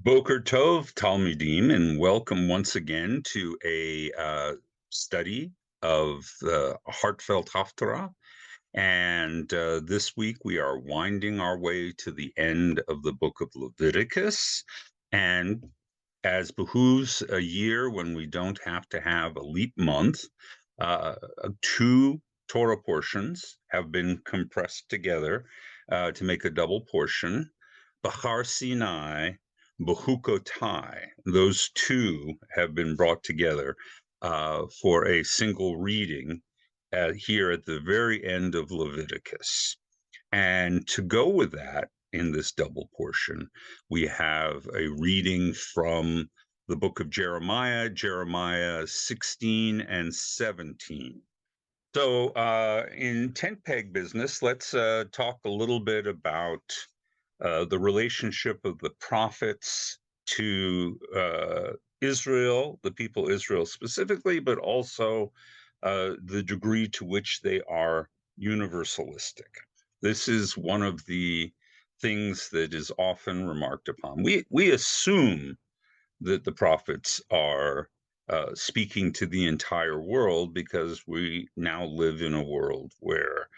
Boker Tov, Talmidim, and welcome once again to a study of the Heartfelt Haftarah. And this week we are winding our way to the end of the book of Leviticus. And as behooves a year when we don't have to have a leap month, uh, two Torah portions have been compressed together to make a double portion. Behar-Sinai, Bechukotai, those two have been brought together for a single reading here at the very end of Leviticus. And to go with that in this double portion, we have a reading from the book of Jeremiah, Jeremiah 16 and 17. So, in tent peg business, let's talk a little bit about the relationship of the prophets to Israel, the people Israel specifically, but also the degree to which they are universalistic. This is one of the things that is often remarked upon. We assume that the prophets are speaking to the entire world because we now live in a world where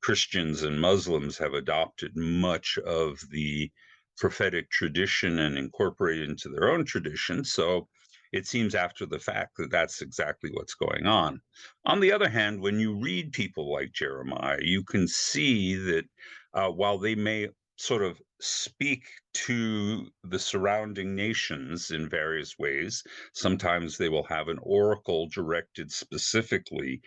Christians and Muslims have adopted much of the prophetic tradition and incorporated into their own tradition. So it seems after the fact that that's exactly what's going on. On the other hand, when you read people like Jeremiah, you can see that while they may sort of speak to the surrounding nations in various ways. Sometimes they will have an oracle directed specifically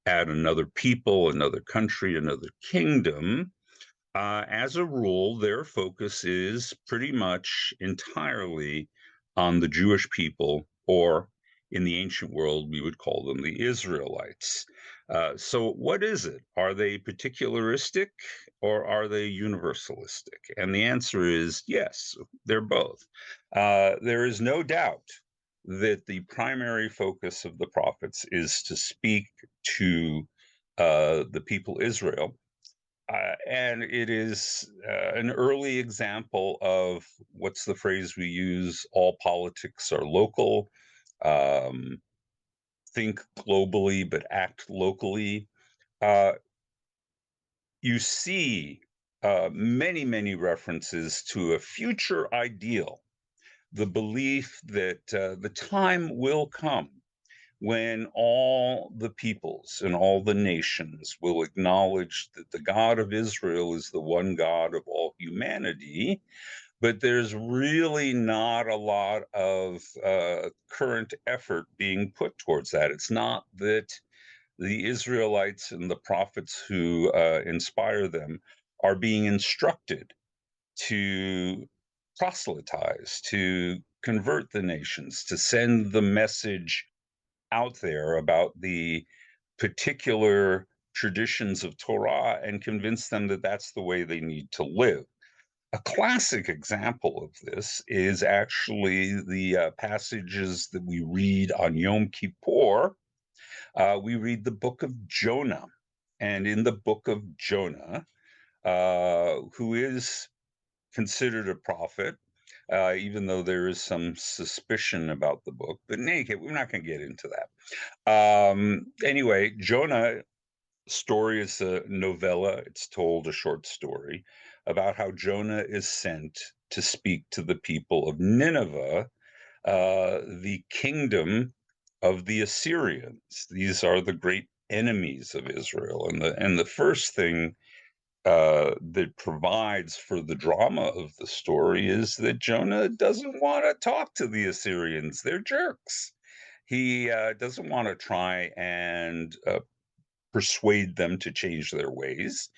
at another people, another country, another kingdom. As a rule, their focus is pretty much entirely on the Jewish people, or in the ancient world, we would call them the Israelites. So, what is it? Are they particularistic or are they universalistic? And the answer is yes, they're both. There is no doubt that the primary focus of the prophets is to speak to the people Israel, and it is an early example of what's the phrase we use? All politics are local. Um, think globally, but act locally. Uh, you see many, many references to a future ideal, the belief that the time will come when all the peoples and all the nations will acknowledge that the God of Israel is the one God of all humanity, but there's really not a lot of current effort being put towards that. It's not that the Israelites and the prophets who inspire them are being instructed to proselytize, to convert the nations, to send the message out there about the particular traditions of Torah and convince them that that's the way they need to live. A classic example of this is actually the passages that we read on Yom Kippur. We read the book of Jonah. And in the book of Jonah, who is considered a prophet, even though there is some suspicion about the book. But in any case, we're not going to get into that. Anyway, Jonah story is a novella. It's told a short story about how Jonah is sent to speak to the people of Nineveh, the kingdom of the Assyrians. These are the great enemies of Israel, and the first thing that provides for the drama of the story is that Jonah doesn't want to talk to the Assyrians. They're jerks. He doesn't want to try and persuade them to change their ways.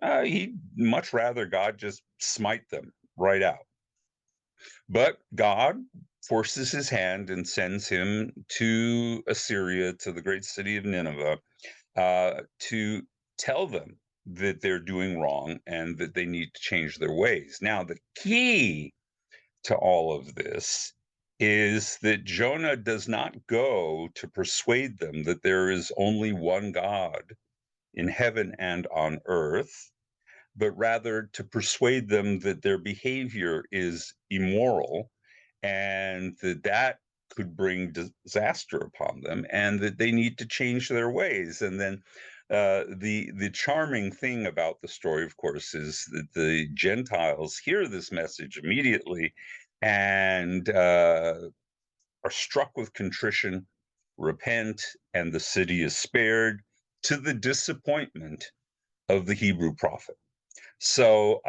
He'd much rather God just smite them right out. But God forces his hand and sends him to Assyria, to the great city of Nineveh, to tell them that they're doing wrong and that they need to change their ways. Now, the key to all of this is that Jonah does not go to persuade them that there is only one God in heaven and on earth, but rather to persuade them that their behavior is immoral and that could bring disaster upon them, and that they need to change their ways. And then the charming thing about the story, of course, is that the Gentiles hear this message immediately and are struck with contrition, repent, and the city is spared, to the disappointment of the Hebrew prophet. So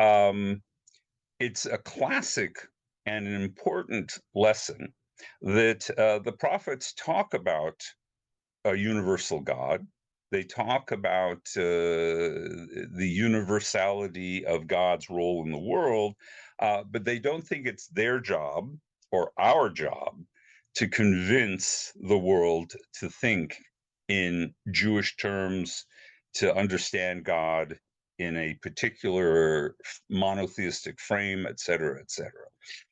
it's a classic and an important lesson that the prophets talk about a universal God. They talk about the universality of God's role in the world, but they don't think it's their job or our job to convince the world to think in Jewish terms, to understand God in a particular monotheistic frame, et cetera, et cetera.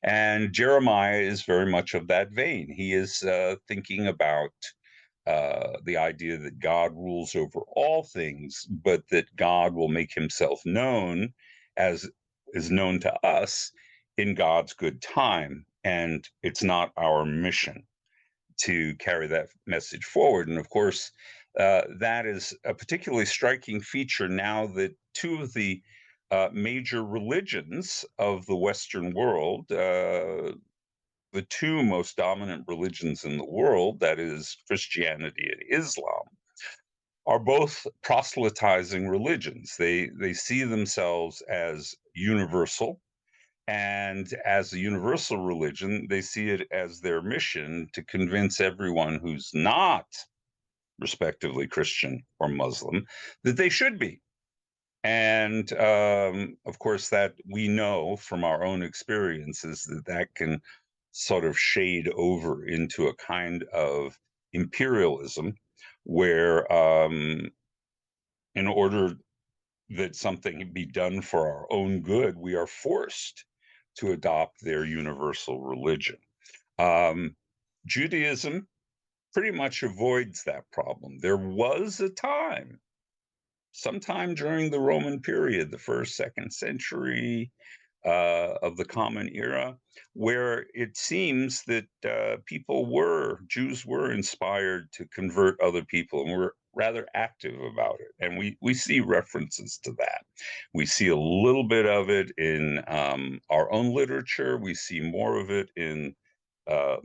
And Jeremiah is very much of that vein. He is thinking about the idea that God rules over all things, but that God will make himself known as is known to us in God's good time. And it's not our mission to carry that message forward. And of course, that is a particularly striking feature now that two of the major religions of the Western world, the two most dominant religions in the world, that is Christianity and Islam, are both proselytizing religions. They see themselves as universal, and as a universal religion, they see it as their mission to convince everyone who's not, respectively, Christian or Muslim, that they should be. And of course, that we know from our own experiences that that can sort of shade over into a kind of imperialism where, in order that something be done for our own good, we are forced to adopt their universal religion. Um, Judaism pretty much avoids that problem. There was a time, sometime during the Roman period, the first, second century of the Common Era, where it seems that Jews were inspired to convert other people and were rather active about it. And we see references to that. We see a little bit of it in our own literature. We see more of it in uh,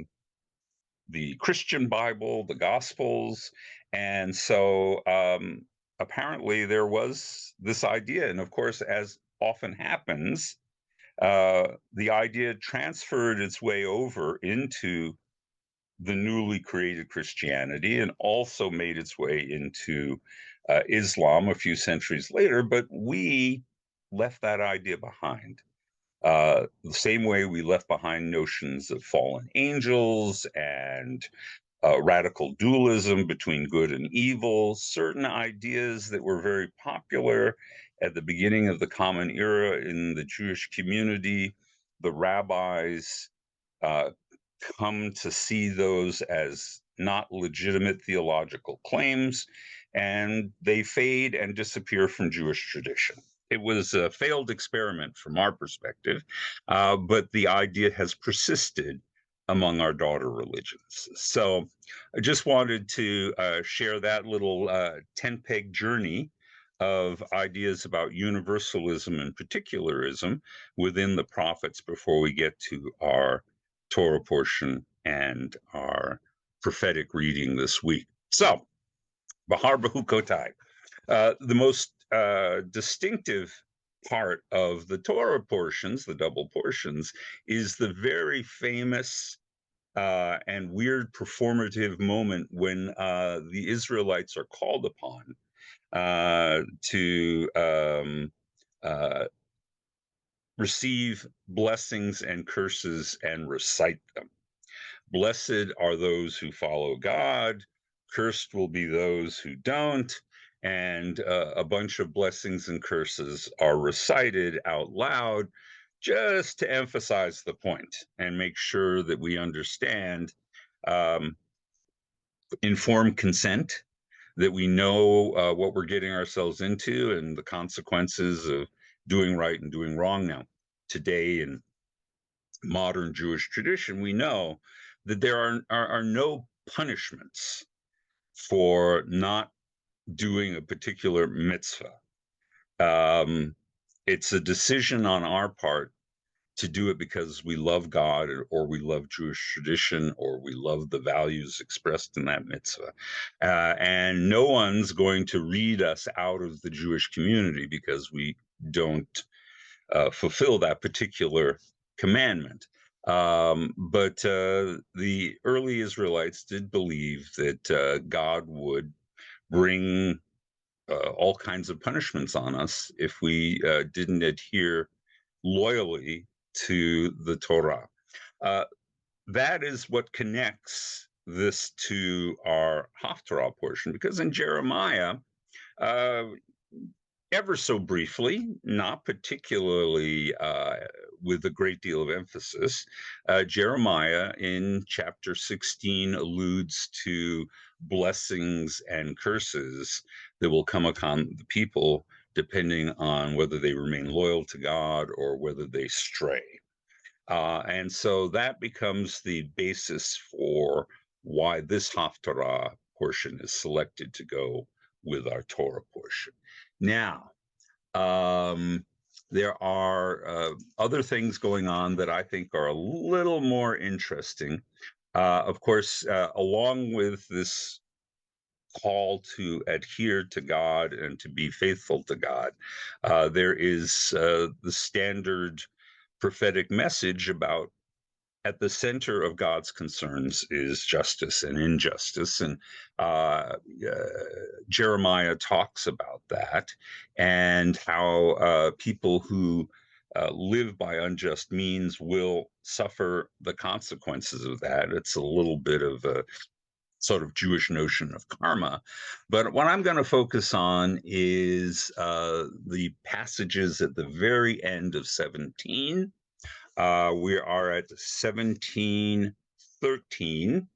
the Christian Bible, the Gospels. And so apparently there was this idea. And of course, as often happens, the idea transferred its way over into the newly created Christianity and also made its way into Islam a few centuries later. But we left that idea behind. The same way we left behind notions of fallen angels and radical dualism between good and evil, certain ideas that were very popular at the beginning of the Common Era in the Jewish community. The rabbis uh, come to see those as not legitimate theological claims, and they fade and disappear from Jewish tradition. It was a failed experiment from our perspective, but the idea has persisted among our daughter religions. So I just wanted to share that little 10 peg journey of ideas about universalism and particularism within the prophets before we get to our Torah portion and our prophetic reading this week. So, Behar-Bechukotai, the most distinctive part of the Torah portions, the double portions, is the very famous and weird performative moment when the Israelites are called upon to uh, receive blessings and curses and recite them. Blessed are those who follow God, cursed will be those who don't. And a bunch of blessings and curses are recited out loud just to emphasize the point and make sure that we understand um, informed consent, that we know what we're getting ourselves into and the consequences of doing right and doing wrong. Now, today in modern Jewish tradition, we know that there are no punishments for not doing a particular mitzvah. It's a decision on our part to do it because we love God, or we love Jewish tradition, or we love the values expressed in that mitzvah. And no one's going to read us out of the Jewish community because we don't fulfill that particular commandment. But the early Israelites did believe that God would bring all kinds of punishments on us if we didn't adhere loyally to the Torah. Uh, that is what connects this to our Haftarah portion, because in Jeremiah, uh, ever so briefly, not particularly with a great deal of emphasis, Jeremiah in chapter 16 alludes to blessings and curses that will come upon the people depending on whether they remain loyal to God or whether they stray. And so that becomes the basis for why this Haftarah portion is selected to go with our Torah portion. Now, um, there are other things going on that I think are a little more interesting. Of course, along with this call to adhere to God and to be faithful to God, there is the standard prophetic message about at the center of God's concerns is justice and injustice. And Jeremiah talks about that and how people who live by unjust means will suffer the consequences of that. It's a little bit of a sort of Jewish notion of karma. But what I'm going to focus on is the passages at the very end of 17. We are at 1713,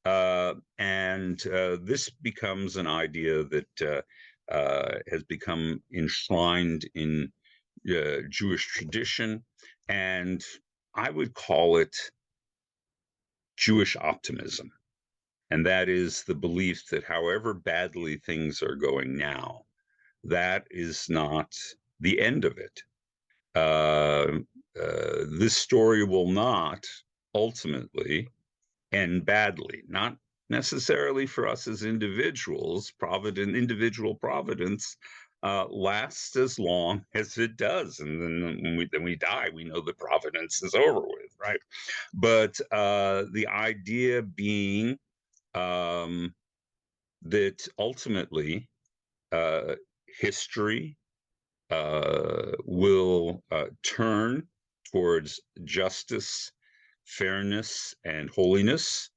and this becomes an idea that has become enshrined in Jewish tradition, and I would call it Jewish optimism. And that is the belief that however badly things are going now, that is not the end of it. This story will not ultimately end badly, not necessarily for us as individuals. Individual providence lasts as long as it does, and then when we die, we know that providence is over with, right? But the idea being that ultimately history will turn towards justice, fairness, and holiness.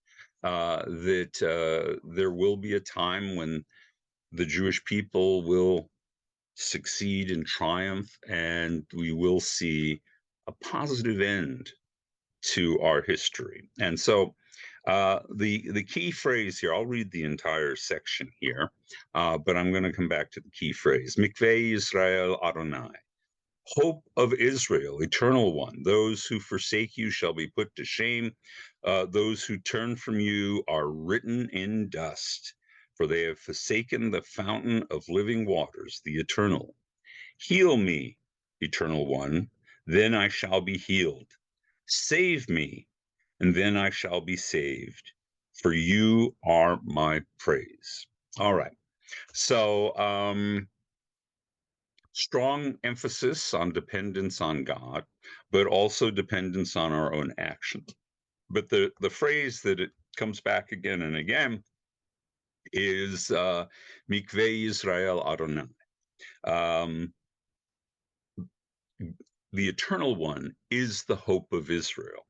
That there will be a time when the Jewish people will succeed and triumph, and we will see a positive end to our history. And so the key phrase here, I'll read the entire section here, but I'm going to come back to the key phrase. Mikveh Yisrael Adonai. Hope of Israel, eternal one. Those who forsake you shall be put to shame. Those who turn from you are written in dust, for they have forsaken the fountain of living waters, the eternal. Heal me, eternal one, then I shall be healed. Save me, and then I shall be saved, for you are my praise. All right. So, strong emphasis on dependence on God, but also dependence on our own actions. But the phrase that it comes back again and again is mikveh Yisrael Adonai. The eternal one is the hope of Israel.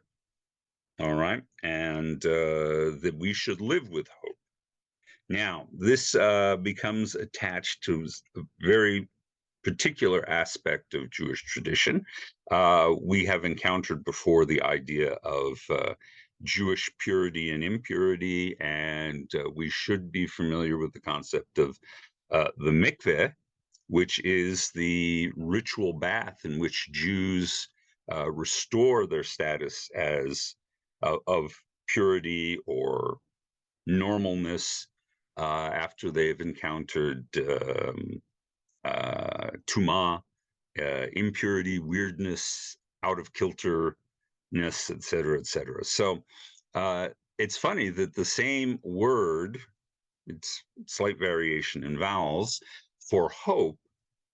All right. And that we should live with hope. Now, this becomes attached to a very particular aspect of Jewish tradition. We have encountered before the idea of Jewish purity and impurity, and we should be familiar with the concept of the mikveh, which is the ritual bath in which Jews restore their status as of purity or normalness after they've encountered tuma, impurity, weirdness, out of kilterness, et cetera, et cetera. So it's funny that the same word, it's slight variation in vowels, for hope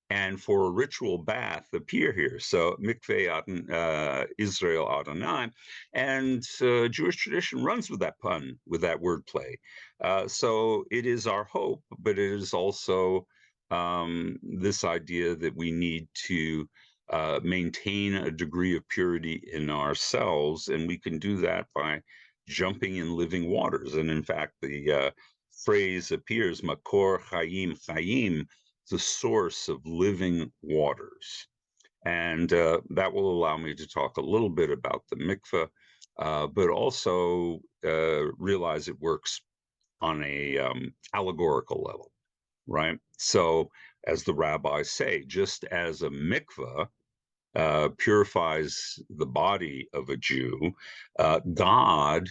and for a ritual bath appear here. So mikveh Israel Adonai, and Jewish tradition runs with that pun, with that wordplay. So it is our hope, but it is also this idea that we need to maintain a degree of purity in ourselves, and we can do that by jumping in living waters. And in fact, the phrase appears, Makor Chayim Chayim, the source of living waters. And that will allow me to talk a little bit about the mikveh, but also realize it works on a allegorical level, right? So, as the rabbis say, just as a mikveh purifies the body of a Jew, God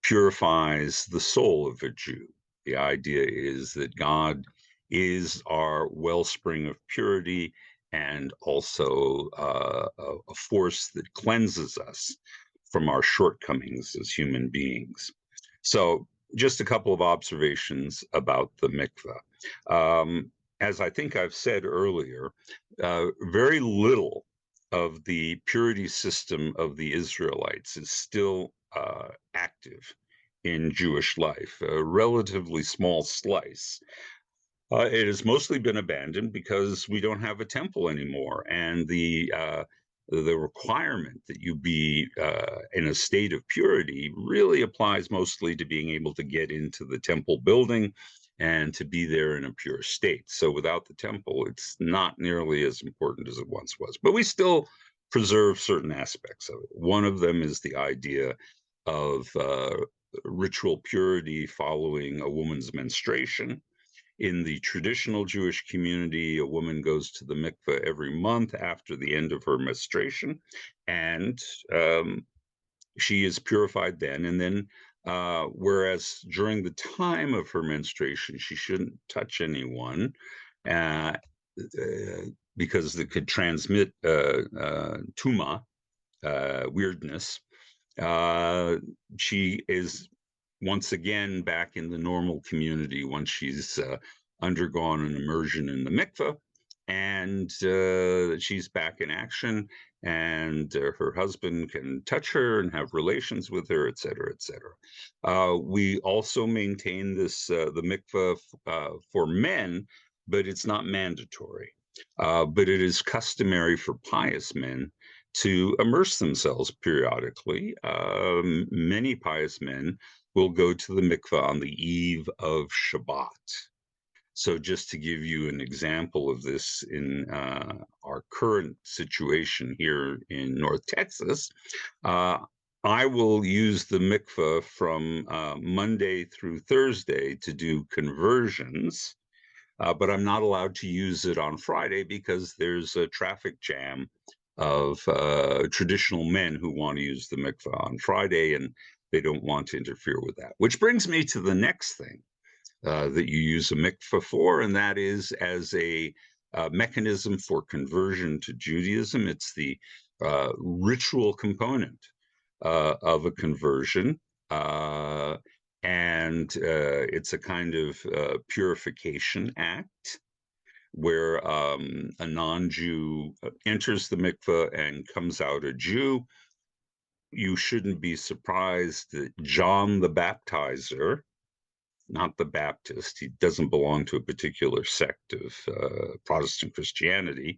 purifies the soul of a Jew. The idea is that God is our wellspring of purity and also a force that cleanses us from our shortcomings as human beings. So, just a couple of observations about the mikveh. As I think I've said earlier, very little of the purity system of the Israelites is still active in Jewish life, a relatively small slice. It has mostly been abandoned because we don't have a temple anymore, and the requirement that you be in a state of purity really applies mostly to being able to get into the temple building and to be there in a pure state. So without the temple, it's not nearly as important as it once was. But we still preserve certain aspects of it. One of them is the idea of ritual purity following a woman's menstruation. In the traditional Jewish community, a woman goes to the mikveh every month after the end of her menstruation, and she is purified then. And then, whereas during the time of her menstruation, she shouldn't touch anyone uh, because it could transmit tuma, weirdness. She is once again back in the normal community once she's undergone an immersion in the mikveh, and she's back in action, and her husband can touch her and have relations with her, et cetera, et cetera. We also maintain this the mikveh for men, but it's not mandatory. But it is customary for pious men to immerse themselves periodically. Many pious men will go to the mikveh on the eve of Shabbat. So, just to give you an example of this in our current situation here in North Texas, uh, I will use the mikveh from Monday through Thursday to do conversions, but I'm not allowed to use it on Friday because there's a traffic jam of traditional men who want to use the mikveh on Friday, and they don't want to interfere with that. Which brings me to the next thing that you use a mikveh for, and that is as a mechanism for conversion to Judaism. It's the ritual component of a conversion. And it's a kind of purification act where a non-Jew enters the mikveh and comes out a Jew. You shouldn't be surprised that John the Baptizer, not the Baptist, he doesn't belong to a particular sect of Protestant Christianity.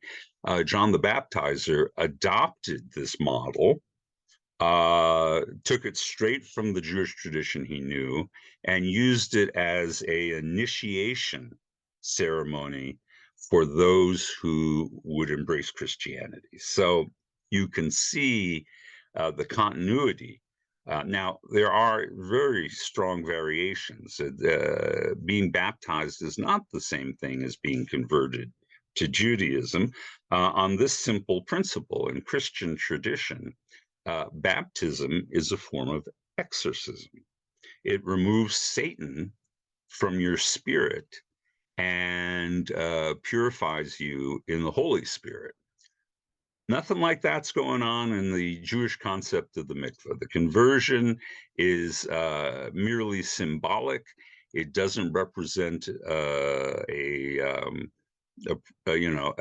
John the Baptizer adopted this model, took it straight from the Jewish tradition he knew, and used it as a initiation ceremony for those who would embrace Christianity. So you can see the continuity. Now, there are very strong variations. Being baptized is not the same thing as being converted to Judaism on this simple principle. In Christian tradition, baptism is a form of exorcism. It removes Satan from your spirit and purifies you in the Holy Spirit. Nothing like that's going on in the Jewish concept of the mikveh. The conversion is merely symbolic. It doesn't represent a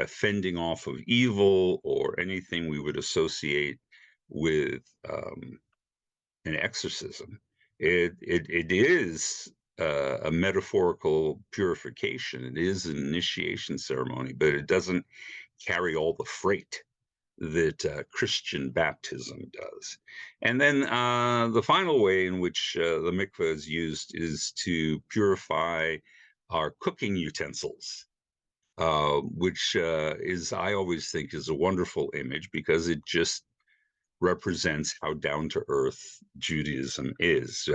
fending off of evil or anything we would associate with an exorcism. It is a metaphorical purification. It is an initiation ceremony, but it doesn't carry all the freight that Christian baptism does. And then the final way in which the mikveh is used is to purify our cooking utensils, which I always think is a wonderful image because it just represents how down to earth Judaism is.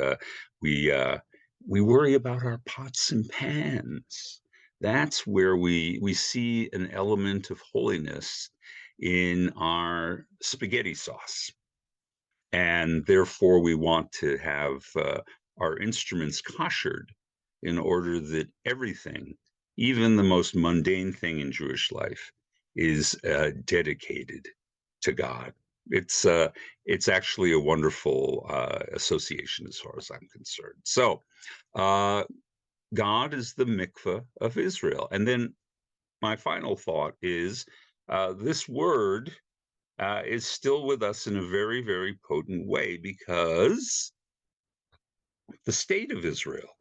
We worry about our pots and pans. That's where we see an element of holiness in our spaghetti sauce, and therefore we want to have our instruments koshered in order that everything, even the most mundane thing in Jewish life, is dedicated to God. It's actually a wonderful association as far as I'm concerned. So God is the mikveh of Israel. And then my final thought is this word is still with us in a very, very potent way because the state of Israel,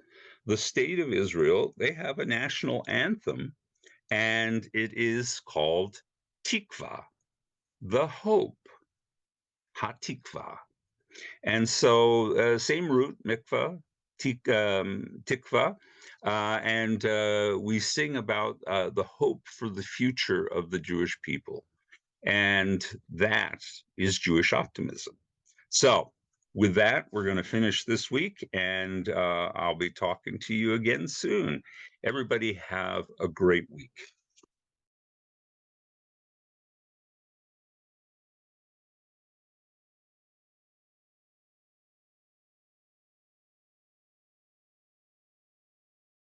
they have a national anthem, and it is called Tikva, the hope, Hatikva. And so same root, mikveh, tikva, and we sing about the hope for the future of the Jewish people. And that is Jewish optimism. So with that, we're going to finish this week, and I'll be talking to you again soon. Everybody have a great week.